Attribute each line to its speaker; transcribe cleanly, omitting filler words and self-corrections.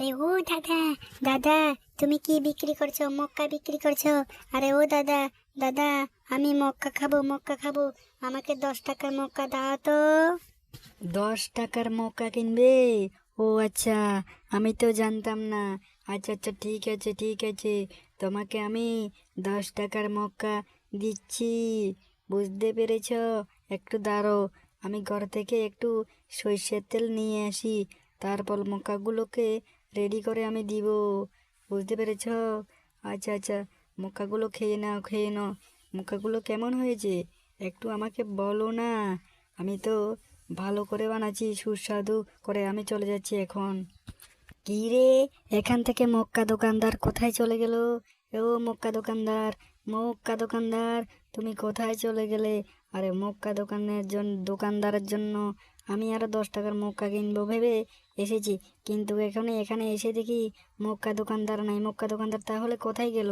Speaker 1: আরে ও দাদা, দাদা তুমি কি বিক্রি করছো? মক্কা বিক্রি করছো? আরে ও দাদা, দাদা আমি মক্কা খাবো, মক্কা খাবো, আমাকে 10 টাকার মক্কা দাও তো।
Speaker 2: 10 টাকার মক্কা কিনবে? ও আচ্ছা, আমি তো জানতাম না। আচ্ছা আচ্ছা, ঠিক আছে ঠিক আছে, তোমাকে আমি 10 টাকার মক্কা দিচ্ছি। বুঝতে পেরেছ? একটু দাঁড়ো, আমি ঘর থেকে একটু সর্ষের তেল নিয়ে আসি, তারপর মক্কাগুলোকে রেডি করে আমি দিব। বুঝতে পেরেছ? আচ্ছা আচ্ছা, মক্কাগুলো খেয়ে নাও খেয়ে নাও। মক্কাগুলো কেমন হয়েছে একটু আমাকে বলো না। আমি তো ভালো করে বানাচ্ছি, সুস্বাদু করে। আমি চলে যাচ্ছি এখন। কি রে, এখান থেকে মক্কা দোকানদার কোথায় চলে গেল? ও মক্কা দোকানদার, মক্কা দোকানদার, তুমি কোথায় চলে গেলে? আরে মক্কা দোকানদারের জন্য আমি আরো 10 টাকার মক্কা কিনবো ভেবে এসেছি, কিন্তু এখানে এখানে এসে দেখি মক্কা দোকানদার নাই। মক্কা দোকানদার তাহলে কোথায় গেল?